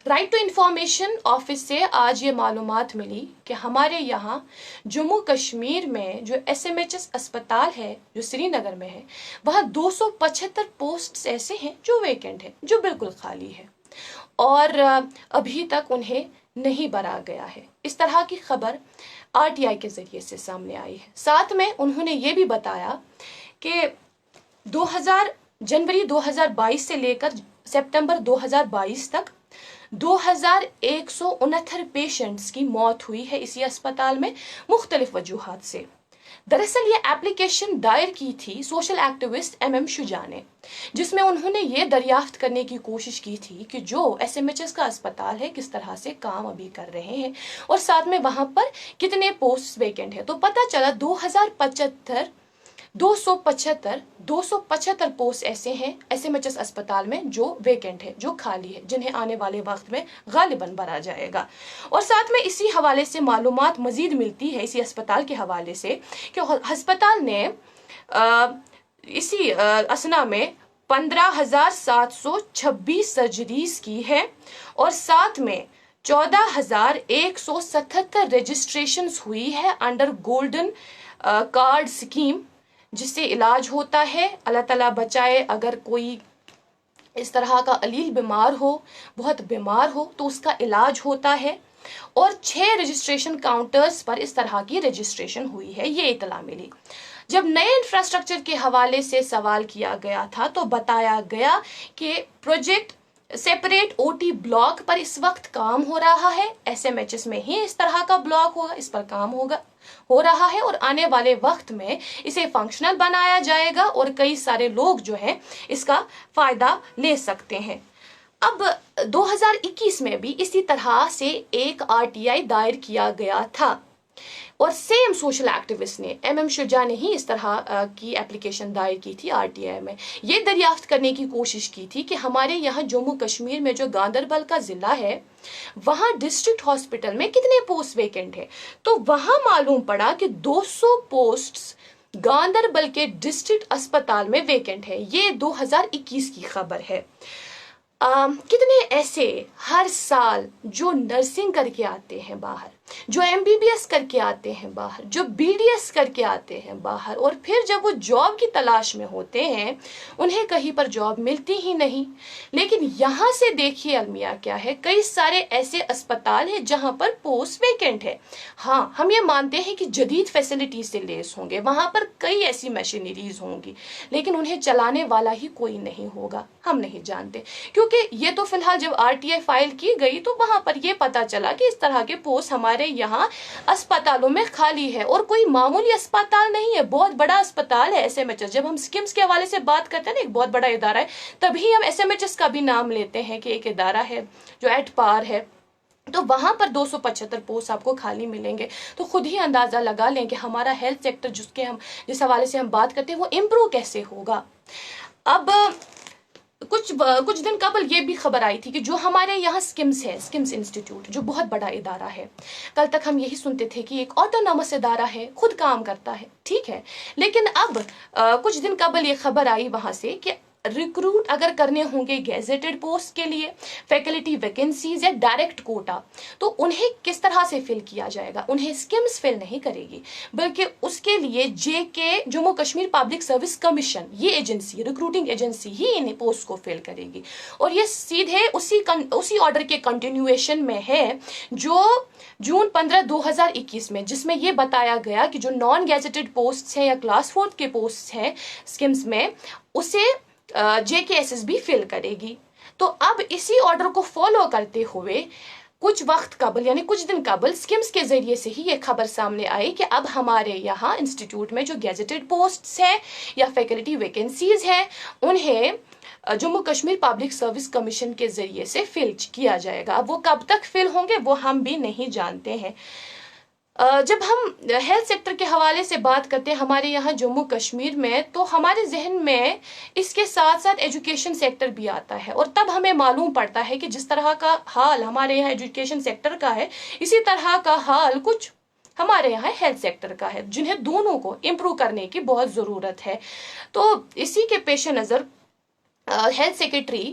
Right to information office سے آج یہ معلومات ملی کہ ہمارے یہاں جموں کشمیر میں جو ایس ایم ایچ ایس اسپتال ہے جو سری نگر میں ہے، وہاں 275 پوسٹ ایسے ہیں جو ویکنٹ ہیں، جو بالکل خالی ہے، اور ابھی تک انہیں نہیں بھرا گیا ہے۔ اس طرح کی خبر آر ٹی آئی کے ذریعے سے سامنے آئی ہے۔ ساتھ میں انہوں نے یہ بھی بتایا کہ جنوری 2022 سے لے کر سپتمبر 2022 تک 2169 پیشنٹس کی موت ہوئی ہے اسی اسپتال میں مختلف وجوہات سے۔ دراصل یہ ایپلیکیشن دائر کی تھی سوشل ایکٹیوسٹ ایم شجاع نے، جس میں انہوں نے یہ دریافت کرنے کی کوشش کی تھی کہ جو ایس ایم ایچ ایس کا اسپتال ہے کس طرح سے کام ابھی کر رہے ہیں، اور ساتھ میں وہاں پر کتنے پوسٹ ویکنٹ ہے۔ تو پتہ چلا 275 پوسٹ ایسے ہیں ایس ایم ایچ ایس اسپتال میں جو ویکنٹ ہے، جو خالی ہے، جنہیں آنے والے وقت میں غالباً بھرا جائے گا۔ اور ساتھ میں اسی حوالے سے معلومات مزید ملتی ہے اسی اسپتال کے حوالے سے کہ ہسپتال نے اسی اسنا میں 15,726 سرجریز کی ہے، اور ساتھ میں 14,177 رجسٹریشنز ہوئی ہے انڈر گولڈن کارڈ سکیم، جس سے علاج ہوتا ہے۔ اللہ تعالیٰ بچائے، اگر کوئی اس طرح کا علیل بیمار ہو، بہت بیمار ہو، تو اس کا علاج ہوتا ہے، اور 6 رجسٹریشن کاؤنٹرز پر اس طرح کی رجسٹریشن ہوئی ہے، یہ اطلاع ملی۔ جب نئے انفراسٹرکچر کے حوالے سے سوال کیا گیا تھا تو بتایا گیا کہ project separate O T block پر اس وقت کام ہو رہا ہے، ایس ایم ایچ ایس میں ہی اس طرح کا بلاک ہوگا، اس پر کام ہو رہا ہے، اور آنے والے وقت میں اسے فنکشنل بنایا جائے گا اور کئی سارے لوگ جو ہیں اس کا فائدہ لے سکتے ہیں۔ اب 2021 میں بھی اسی طرح سے ایک آر ٹی آئی دائر کیا گیا تھا، اور سیم سوشل ایکٹیوسٹ نے ایم شجاع نے ہی اس طرح کی ایپلیکیشن دائر کی تھی آر ٹی آئی میں، یہ دریافت کرنے کی کوشش کی تھی کہ ہمارے یہاں جموں کشمیر میں جو گاندربل کا ضلع ہے وہاں ڈسٹرکٹ ہاسپٹل میں کتنے پوسٹ ویکنٹ ہے، تو وہاں معلوم پڑا کہ 200 پوسٹس گاندربل کے ڈسٹرکٹ اسپتال میں ویکنٹ ہے۔ یہ 2021 کی خبر ہے۔ کتنے ایسے ہر سال جو نرسنگ کر کے آتے ہیں باہر، جو ایم بی بی ایس کر کے آتے ہیں باہر، جو بی ڈی ایس کر کے آتے ہیں باہر، اور پھر جب وہ جاب کی تلاش میں ہوتے ہیں انہیں کہیں پر جاب ملتی ہی نہیں۔ لیکن یہاں سے دیکھیے المیہ کیا ہے، کئی سارے ایسے اسپتال ہیں جہاں پر پوسٹ ویکنٹ ہے۔ ہاں، ہم یہ مانتے ہیں کہ جدید فیسلٹی سے لیس ہوں گے، وہاں پر کئی ایسی مشینریز ہوں گی، لیکن انہیں چلانے والا ہی کوئی نہیں ہوگا، ہم نہیں جانتے۔ کیونکہ یہ تو فی الحال جب آر ٹی آئی فائل کی گئی تو وہاں پر یہ پتا چلا کہ اس طرح کے پوسٹ ہمارے یہاں اسپتالوں میں خالی ہے، اور کوئی معمولی اسپتال نہیں ہے، بہت بڑا اسپتال ہے ایس ایم ایچ ایس۔ جب ہم سکمز کے حوالے سے بات کرتے ہیں نا، ایک بہت بڑا ادارہ ہے، تبھی ہم ایس ایم ایچ ایس کا بھی نام لیتے ہیں کہ ایک ادارہ ہے جو ایٹ پار ہے، تو وہاں پر 275 پوسٹ آپ کو خالی ملیں گے۔ تو خود ہی اندازہ لگا لیں کہ ہمارا ہیلتھ سیکٹر جس حوالے سے ہم بات کرتے ہیں وہ امپروو کیسے ہوگا۔ اب کچھ دن قبل یہ بھی خبر آئی تھی کہ جو ہمارے یہاں سکمز ہے، سکمز انسٹیٹیوٹ جو بہت بڑا ادارہ ہے، کل تک ہم یہی سنتے تھے کہ ایک آٹونامس ادارہ ہے، خود کام کرتا ہے، ٹھیک ہے، لیکن اب کچھ دن قبل یہ خبر آئی وہاں سے کہ ریکروٹ اگر کرنے ہوں گے گیزیٹڈ پوسٹ کے لیے، فیکلٹی ویکنسیز یا ڈائریکٹ کوٹا، تو انہیں کس طرح سے فل کیا جائے گا؟ انہیں سکمز فل نہیں کرے گی، بلکہ اس کے لیے J K Jammu Kashmir public service commission, یہ ایجنسی، ریکروٹنگ ایجنسی ہی ان پوسٹ کو فل کرے گی۔ اور یہ سیدھے اسی آرڈر کے کنٹینیویشن میں ہے جو جون 15 2021 میں، جس میں یہ بتایا گیا کہ جو نان گیزیٹڈ پوسٹ ہیں یا کلاس 4 کے پوسٹ ہیں سکمز میں، اسے جے کے ایس ایس بی فل کرے گی۔ تو اب اسی آرڈر کو فالو کرتے ہوئے کچھ وقت قبل، یعنی کچھ دن قبل، سکمز کے ذریعے سے ہی یہ خبر سامنے آئی کہ اب ہمارے یہاں انسٹیٹیوٹ میں جو گیزیٹڈ پوسٹس ہیں یا فیکلٹی ویکنسیز ہیں انہیں Jammu Kashmir public service commission کے ذریعے سے فل کیا جائے گا۔ اب وہ کب تک فل ہوں گے وہ ہم بھی نہیں جانتے ہیں۔ جب ہم ہیلتھ سیکٹر کے حوالے سے بات کرتے ہیں ہمارے یہاں جموں کشمیر میں، تو ہمارے ذہن میں اس کے ساتھ ساتھ ایجوکیشن سیکٹر بھی آتا ہے، اور تب ہمیں معلوم پڑتا ہے کہ جس طرح کا حال ہمارے یہاں ایجوکیشن سیکٹر کا ہے، اسی طرح کا حال کچھ ہمارے یہاں ہیلتھ سیکٹر کا ہے، جنہیں دونوں کو امپروو کرنے کی بہت ضرورت ہے۔ تو اسی کے پیش نظر ہیلتھ سیکرٹری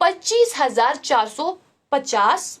25,450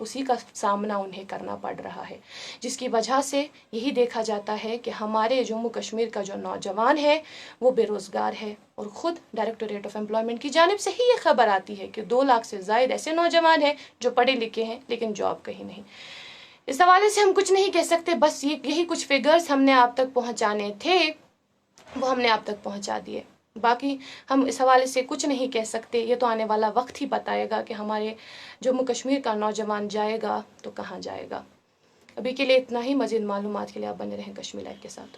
اسی کا سامنا انہیں کرنا پڑ رہا ہے، جس کی وجہ سے یہی دیکھا جاتا ہے کہ ہمارے جموں کشمیر کا جو نوجوان ہے وہ بے روزگار ہے، اور خود ڈائریکٹوریٹ آف امپلائمنٹ کی جانب سے ہی یہ خبر آتی ہے کہ 2 لاکھ سے زائد ایسے نوجوان ہیں جو پڑھے لکھے ہیں لیکن جاب کہیں نہیں۔ اس حوالے سے ہم کچھ نہیں کہہ سکتے، بس یہی کچھ فگرز ہم نے آپ تک پہنچانے تھے، وہ ہم نے آپ تک پہنچا دیے۔ باقی ہم اس حوالے سے کچھ نہیں کہہ سکتے، یہ تو آنے والا وقت ہی بتائے گا کہ ہمارے جموں کشمیر کا نوجوان جائے گا تو کہاں جائے گا۔ ابھی کے لیے اتنا ہی، مزید معلومات کے لیے آپ بنے رہیں کشمیر لائف کے ساتھ۔